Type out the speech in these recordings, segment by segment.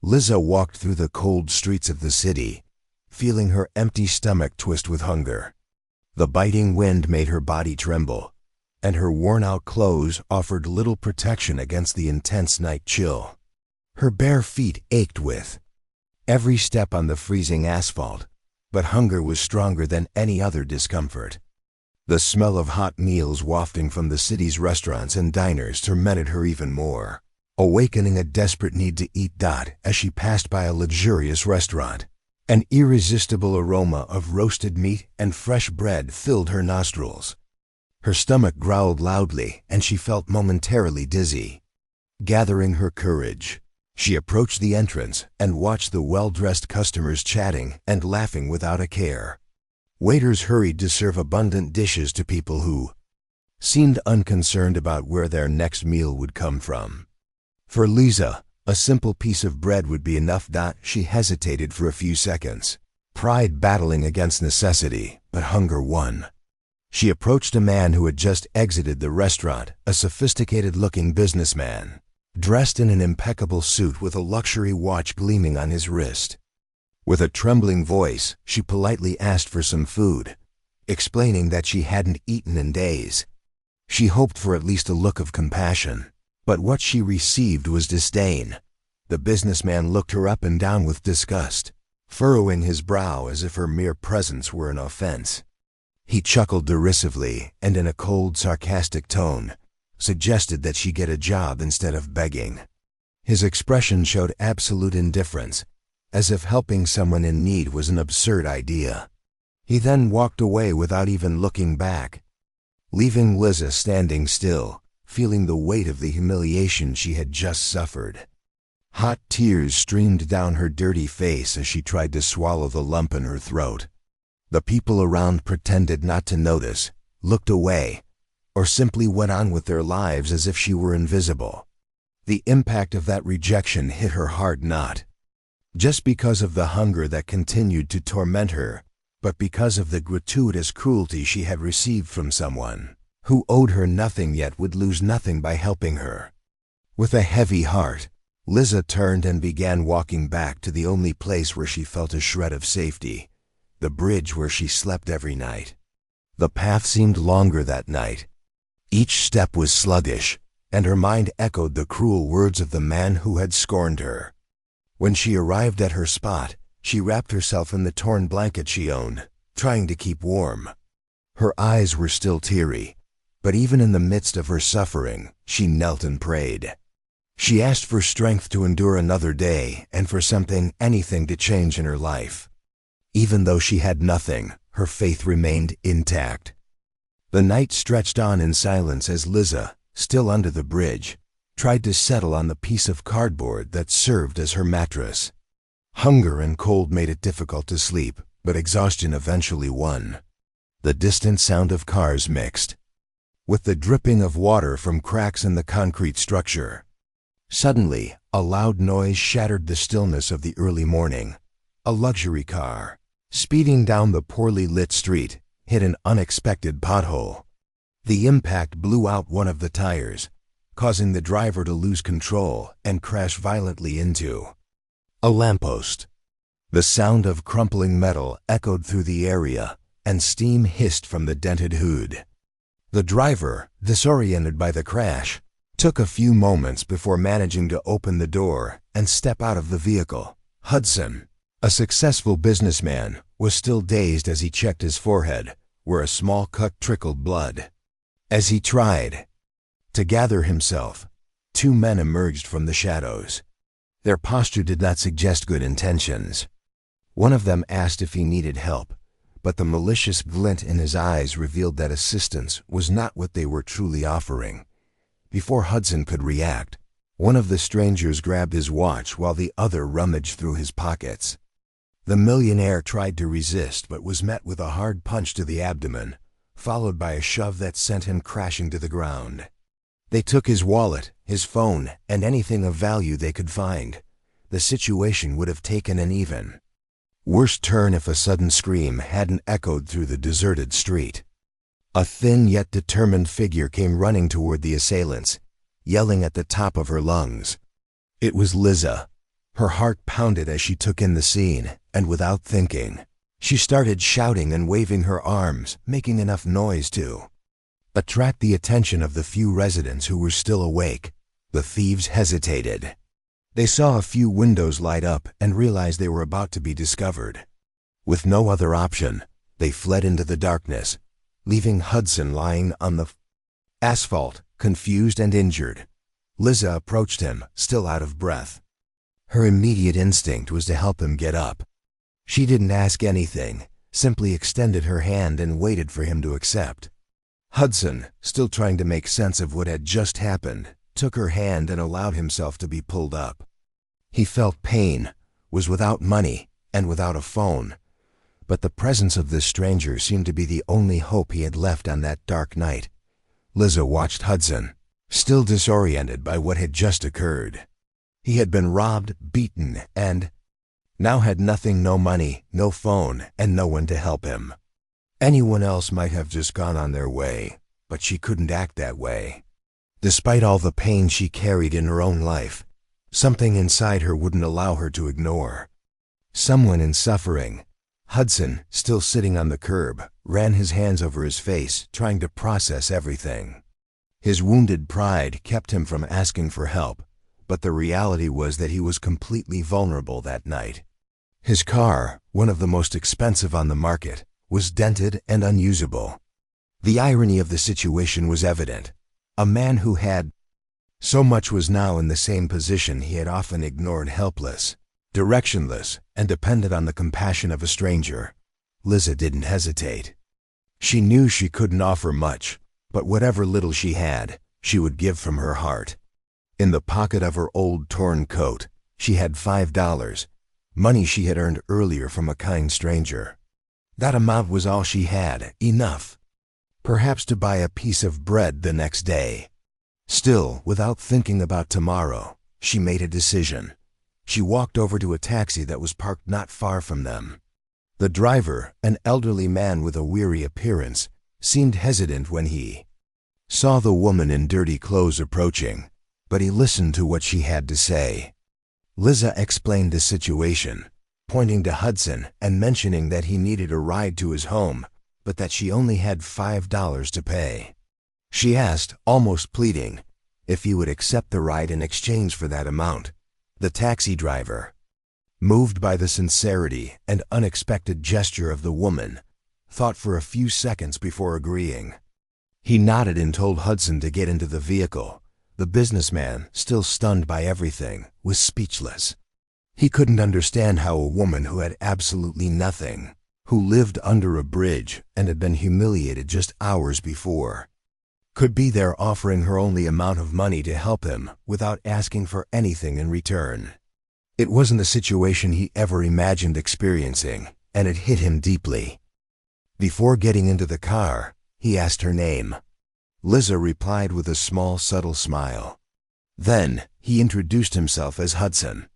Lizza walked through the cold streets of the city, feeling her empty stomach twist with hunger. The biting wind made her body tremble, and her worn-out clothes offered little protection against the intense night chill. Her bare feet ached with every step on the freezing asphalt, but hunger was stronger than any other discomfort. The smell of hot meals wafting from the city's restaurants and diners tormented her even more, awakening a desperate need to eat. As she passed by a luxurious restaurant, an irresistible aroma of roasted meat and fresh bread filled her nostrils. Her stomach growled loudly, and she felt momentarily dizzy. Gathering her courage, she approached the entrance and watched the well-dressed customers chatting and laughing without a care. Waiters hurried to serve abundant dishes to people who seemed unconcerned about where their next meal would come from. For Lizza, a simple piece of bread would be enough. She hesitated for a few seconds, pride battling against necessity, but hunger won. She approached a man who had just exited the restaurant, a sophisticated-looking businessman, dressed in an impeccable suit with a luxury watch gleaming on his wrist. With a trembling voice, she politely asked for some food, explaining that she hadn't eaten in days. She hoped for at least a look of compassion, but what she received was disdain. The businessman looked her up and down with disgust, furrowing his brow as if her mere presence were an offense. He chuckled derisively and in a cold, sarcastic tone, suggested that she get a job instead of begging. His expression showed absolute indifference, as if helping someone in need was an absurd idea. He then walked away without even looking back, leaving Lizza standing still, feeling the weight of the humiliation she had just suffered. Hot tears streamed down her dirty face as she tried to swallow the lump in her throat. The people around pretended not to notice, looked away, or simply went on with their lives as if she were invisible. The impact of that rejection hit her hard not just because of the hunger that continued to torment her, but because of the gratuitous cruelty she had received from someone who owed her nothing yet would lose nothing by helping her. With a heavy heart, Lizza turned and began walking back to the only place where she felt a shred of safety, the bridge where she slept every night. The path seemed longer that night. Each step was sluggish, and her mind echoed the cruel words of the man who had scorned her. When she arrived at her spot, she wrapped herself in the torn blanket she owned, trying to keep warm. Her eyes were still teary, but even in the midst of her suffering, she knelt and prayed. She asked for strength to endure another day and for anything to change in her life. Even though she had nothing, her faith remained intact. The night stretched on in silence as Lizza, still under the bridge, tried to settle on the piece of cardboard that served as her mattress. Hunger and cold made it difficult to sleep, but exhaustion eventually won. The distant sound of cars mixed with the dripping of water from cracks in the concrete structure. Suddenly, a loud noise shattered the stillness of the early morning. A luxury car, speeding down the poorly lit street, hit an unexpected pothole. The impact blew out one of the tires, causing the driver to lose control and crash violently into a lamppost. The sound of crumpling metal echoed through the area, and steam hissed from the dented hood. The driver, disoriented by the crash, took a few moments before managing to open the door and step out of the vehicle. Hudson, a successful businessman, was still dazed as he checked his forehead, where a small cut trickled blood. As he tried to gather himself, two men emerged from the shadows. Their posture did not suggest good intentions. One of them asked if he needed help, but the malicious glint in his eyes revealed that assistance was not what they were truly offering. Before Hudson could react, one of the strangers grabbed his watch while the other rummaged through his pockets. The millionaire tried to resist but was met with a hard punch to the abdomen, followed by a shove that sent him crashing to the ground. They took his wallet, his phone, and anything of value they could find. The situation would have taken an even worse turn if a sudden scream hadn't echoed through the deserted street. A thin yet determined figure came running toward the assailants, yelling at the top of her lungs. It was Lizza, Her heart pounded as she took in the scene, and without thinking, she started shouting and waving her arms, making enough noise to attract the attention of the few residents who were still awake. The thieves hesitated. They saw a few windows light up and realized they were about to be discovered. With no other option, they fled into the darkness, leaving Hudson lying on the asphalt, confused and injured. Lizza approached him, still out of breath. Her immediate instinct was to help him get up. She didn't ask anything, simply extended her hand and waited for him to accept. Hudson, still trying to make sense of what had just happened, took her hand and allowed himself to be pulled up. He felt pain, was without money, and without a phone. But the presence of this stranger seemed to be the only hope he had left on that dark night. Lizza watched Hudson, still disoriented by what had just occurred. He had been robbed, beaten, and now had nothing, no money, no phone, and no one to help him. Anyone else might have just gone on their way, but she couldn't act that way. Despite all the pain she carried in her own life, something inside her wouldn't allow her to ignore. Someone in suffering. Hudson, still sitting on the curb, ran his hands over his face, trying to process everything. His wounded pride kept him from asking for help, but the reality was that he was completely vulnerable that night. His car, one of the most expensive on the market, was dented and unusable. The irony of the situation was evident. A man who had so much was now in the same position he had often ignored, helpless, directionless, and dependent on the compassion of a stranger. Lizza didn't hesitate. She knew she couldn't offer much, but whatever little she had, she would give from her heart. In the pocket of her old torn coat, she had $5, money she had earned earlier from a kind stranger. That amount was all she had, enough, perhaps to buy a piece of bread the next day. Still, without thinking about tomorrow, she made a decision. She walked over to a taxi that was parked not far from them. The driver, an elderly man with a weary appearance, seemed hesitant when he saw the woman in dirty clothes approaching, but he listened to what she had to say. Lizza explained the situation, pointing to Hudson and mentioning that he needed a ride to his home, but that she only had $5 to pay. She asked, almost pleading, if he would accept the ride in exchange for that amount. The taxi driver, moved by the sincerity and unexpected gesture of the woman, thought for a few seconds before agreeing. He nodded and told Hudson to get into the vehicle. The businessman, still stunned by everything, was speechless. He couldn't understand how a woman who had absolutely nothing, who lived under a bridge and had been humiliated just hours before, could be there offering her only amount of money to help him without asking for anything in return. It wasn't a situation he ever imagined experiencing, and it hit him deeply. Before getting into the car, he asked her name. Lizza replied with a small, subtle smile. Then he introduced himself as Hudson.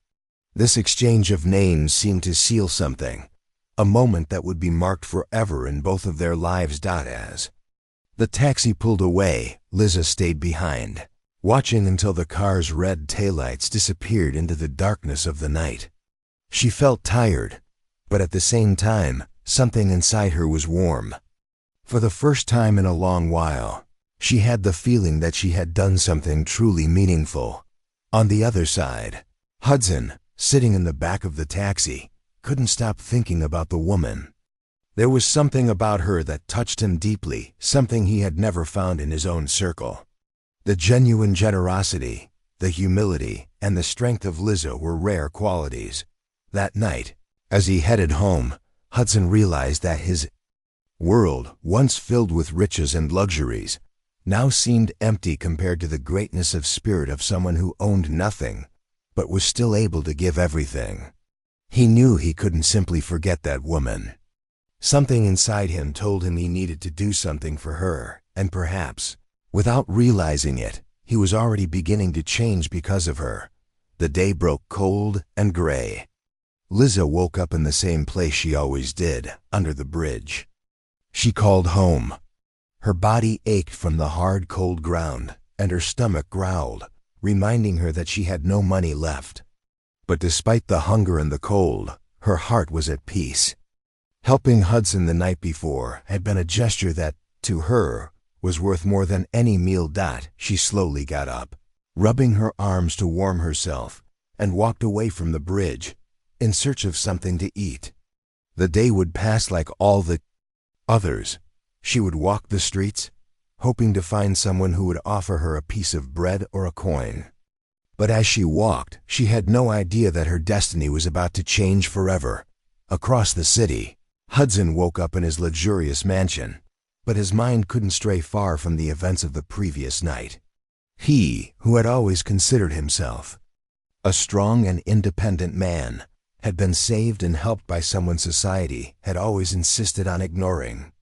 This exchange of names seemed to seal something, a moment that would be marked forever in both of their lives. As the taxi pulled away, Lizza stayed behind, watching until the car's red taillights disappeared into the darkness of the night. She felt tired, but at the same time, something inside her was warm. For the first time in a long while, she had the feeling that she had done something truly meaningful. On the other side, Hudson, sitting in the back of the taxi, couldn't stop thinking about the woman. There was something about her that touched him deeply, something he had never found in his own circle. The genuine generosity, the humility, and the strength of Lizza were rare qualities. That night, as he headed home, Hudson realized that his world, once filled with riches and luxuries, now seemed empty compared to the greatness of spirit of someone who owned nothing, but was still able to give everything. He knew he couldn't simply forget that woman. Something inside him told him he needed to do something for her, and perhaps, without realizing it, he was already beginning to change because of her. The day broke cold and gray. Lizza woke up in the same place she always did, under the bridge. She called home. Her body ached from the hard, cold ground, and her stomach growled, reminding her that she had no money left. But despite the hunger and the cold, her heart was at peace. Helping Hudson the night before had been a gesture that, to her, was worth more than any meal. She slowly got up, rubbing her arms to warm herself, and walked away from the bridge, in search of something to eat. The day would pass like all the others. She would walk the streets, hoping to find someone who would offer her a piece of bread or a coin. But as she walked, she had no idea that her destiny was about to change forever. Across the city, Hudson woke up in his luxurious mansion, but his mind couldn't stray far from the events of the previous night. He, who had always considered himself a strong and independent man, had been saved and helped by someone society had always insisted on ignoring.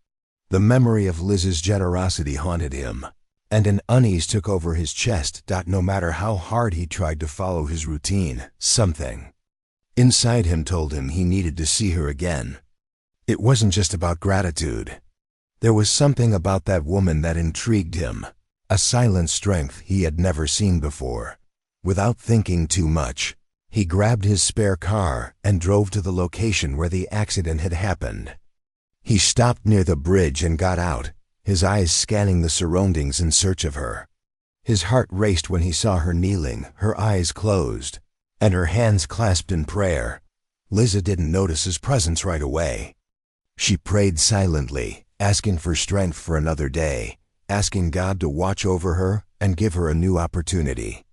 The memory of Liz's generosity haunted him, and an unease took over his chest. No matter how hard he tried to follow his routine, something inside him told him he needed to see her again. It wasn't just about gratitude. There was something about that woman that intrigued him, a silent strength he had never seen before. Without thinking too much, he grabbed his spare car and drove to the location where the accident had happened. He stopped near the bridge and got out, his eyes scanning the surroundings in search of her. His heart raced when he saw her kneeling, her eyes closed, and her hands clasped in prayer. Lizza didn't notice his presence right away. She prayed silently, asking for strength for another day, asking God to watch over her and give her a new opportunity.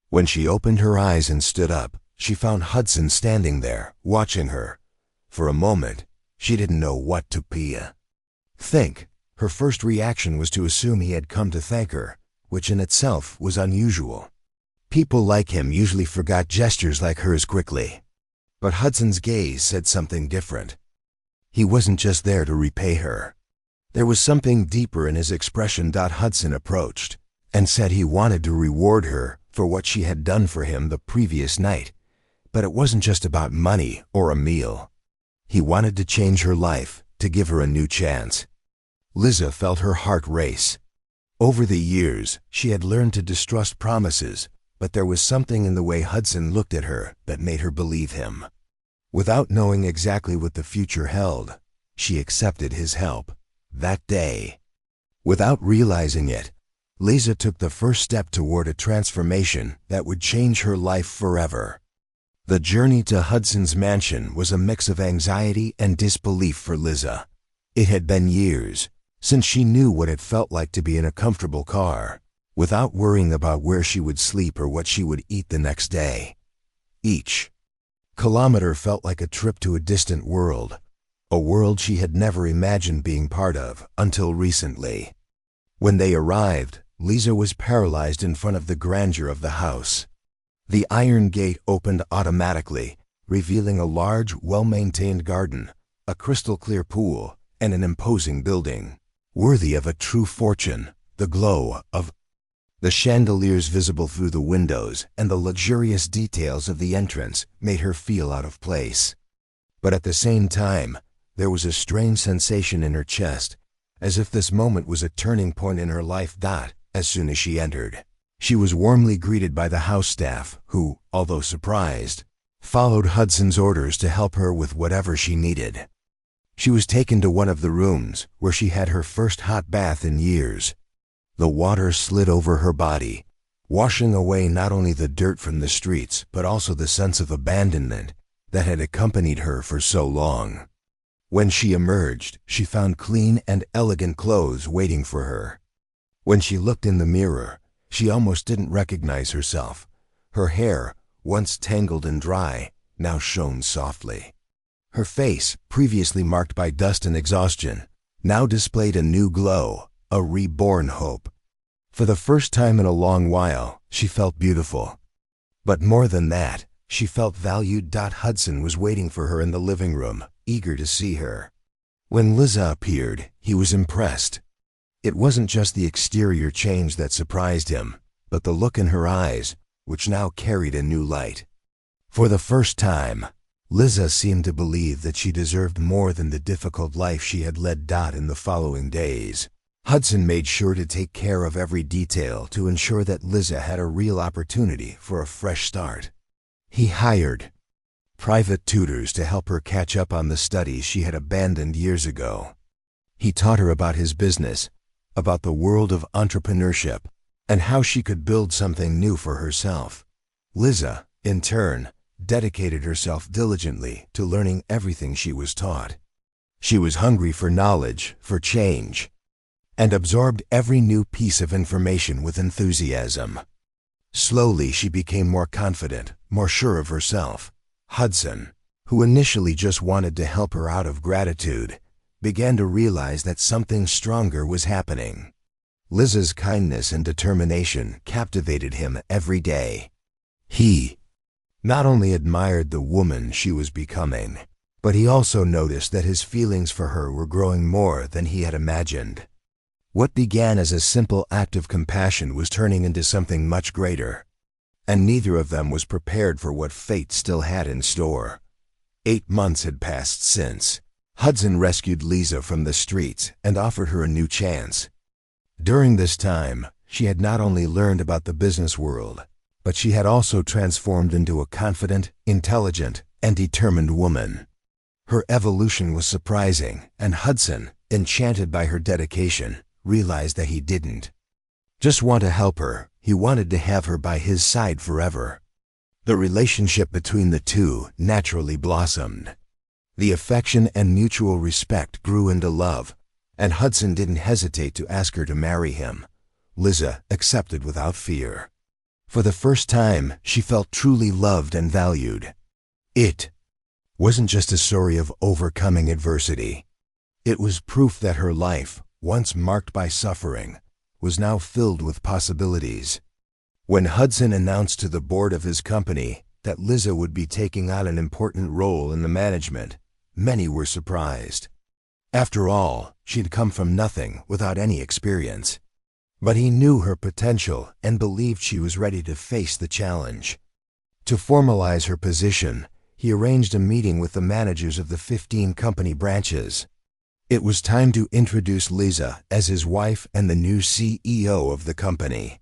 When she opened her eyes and stood up, she found Hudson standing there, watching her. For a moment, she didn't know what to think. Her first reaction was to assume he had come to thank her, which in itself was unusual. People like him usually forgot gestures like hers quickly. But Hudson's gaze said something different. He wasn't just there to repay her. There was something deeper in his expression. Hudson approached and said he wanted to reward her for what she had done for him the previous night. But it wasn't just about money or a meal. He wanted to change her life, to give her a new chance. Lizza felt her heart race. Over the years, she had learned to distrust promises, but there was something in the way Hudson looked at her that made her believe him. Without knowing exactly what the future held, she accepted his help that day. Without realizing it, Lizza took the first step toward a transformation that would change her life forever. The journey to Hudson's mansion was a mix of anxiety and disbelief for Lizza. It had been years since she knew what it felt like to be in a comfortable car, without worrying about where she would sleep or what she would eat the next day. Each kilometer felt like a trip to a distant world, a world she had never imagined being part of until recently. When they arrived, Lizza was paralyzed in front of the grandeur of the house. The iron gate opened automatically, revealing a large, well-maintained garden, a crystal-clear pool, and an imposing building, worthy of a true fortune. The glow of the chandeliers visible through the windows and the luxurious details of the entrance made her feel out of place. But at the same time, there was a strange sensation in her chest, as if this moment was a turning point in her life. As soon as she entered, she was warmly greeted by the house staff who, although surprised, followed Hudson's orders to help her with whatever she needed. She was taken to one of the rooms where she had her first hot bath in years. The water slid over her body, washing away not only the dirt from the streets but also the sense of abandonment that had accompanied her for so long. When she emerged, she found clean and elegant clothes waiting for her. When she looked in the mirror, she almost didn't recognize herself. Her hair, once tangled and dry, now shone softly. Her face, previously marked by dust and exhaustion, now displayed a new glow, a reborn hope. For the first time in a long while, she felt beautiful. But more than that, she felt valued. Hudson was waiting for her in the living room, eager to see her. When Lizza appeared, he was impressed. It wasn't just the exterior change that surprised him, but the look in her eyes, which now carried a new light. For the first time, Lizza seemed to believe that she deserved more than the difficult life she had led. In the following days, Hudson made sure to take care of every detail to ensure that Lizza had a real opportunity for a fresh start. He hired private tutors to help her catch up on the studies she had abandoned years ago. He taught her about his business, about the world of entrepreneurship, and how she could build something new for herself. Lizza, in turn, dedicated herself diligently to learning everything she was taught. She was hungry for knowledge, for change, and absorbed every new piece of information with enthusiasm. Slowly she became more confident, more sure of herself. Hudson, who initially just wanted to help her out of gratitude, began to realize that something stronger was happening. Lizza's kindness and determination captivated him every day. He not only admired the woman she was becoming, but he also noticed that his feelings for her were growing more than he had imagined. What began as a simple act of compassion was turning into something much greater, and neither of them was prepared for what fate still had in store. 8 months had passed since Hudson rescued Lizza from the streets and offered her a new chance. During this time, she had not only learned about the business world, but she had also transformed into a confident, intelligent, and determined woman. Her evolution was surprising, and Hudson, enchanted by her dedication, realized that he didn't just want to help her, he wanted to have her by his side forever. The relationship between the two naturally blossomed. The affection and mutual respect grew into love, and Hudson didn't hesitate to ask her to marry him. Lizza accepted without fear. For the first time, she felt truly loved and valued. It wasn't just a story of overcoming adversity. It was proof that her life, once marked by suffering, was now filled with possibilities. When Hudson announced to the board of his company that Lizza would be taking on an important role in the management, many were surprised. After all, she'd come from nothing without any experience. But he knew her potential and believed she was ready to face the challenge. To formalize her position, he arranged a meeting with the managers of the 15 company branches. It was time to introduce Lizza as his wife and the new CEO of the company.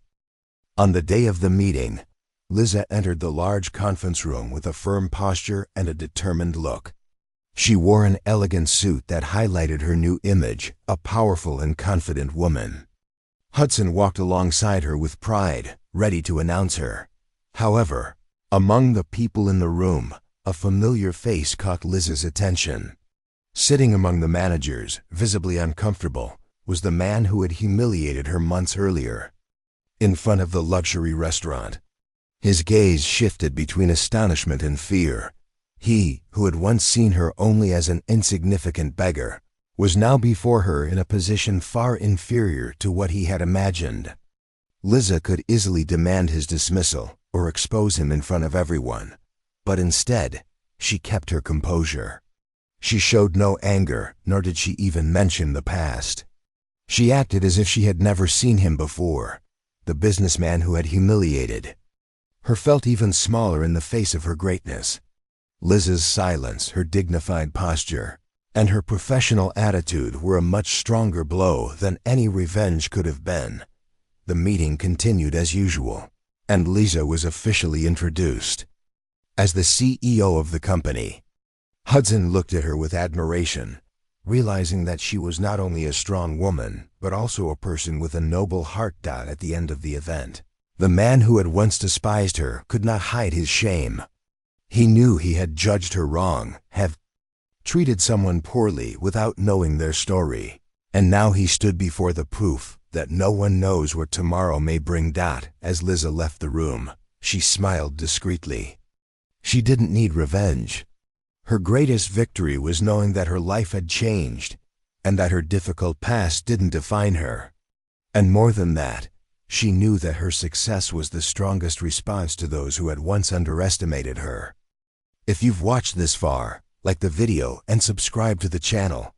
On the day of the meeting, Lizza entered the large conference room with a firm posture and a determined look. She wore an elegant suit that highlighted her new image, a powerful and confident woman. Hudson walked alongside her with pride, ready to announce her. However, among the people in the room, a familiar face caught Lizza's attention. Sitting among the managers, visibly uncomfortable, was the man who had humiliated her months earlier. In front of the luxury restaurant, his gaze shifted between astonishment and fear. He, who had once seen her only as an insignificant beggar, was now before her in a position far inferior to what he had imagined. Lizza could easily demand his dismissal or expose him in front of everyone, but instead, she kept her composure. She showed no anger, nor did she even mention the past. She acted as if she had never seen him before, the businessman who had humiliated her felt even smaller in the face of her greatness. Lizza's silence, her dignified posture, and her professional attitude were a much stronger blow than any revenge could have been. The meeting continued as usual, and Lizza was officially introduced as the CEO of the company. Hudson looked at her with admiration, realizing that she was not only a strong woman, but also a person with a noble heart. At the end of the event, the man who had once despised her could not hide his shame. He knew he had judged her wrong, had treated someone poorly without knowing their story, and now he stood before the proof that no one knows what tomorrow may bring. As Lizza left the room, she smiled discreetly. She didn't need revenge. Her greatest victory was knowing that her life had changed, and that her difficult past didn't define her. And more than that, she knew that her success was the strongest response to those who had once underestimated her. If you've watched this far, like the video and subscribe to the channel.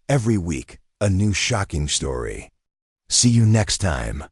Every week, a new shocking story. See you next time.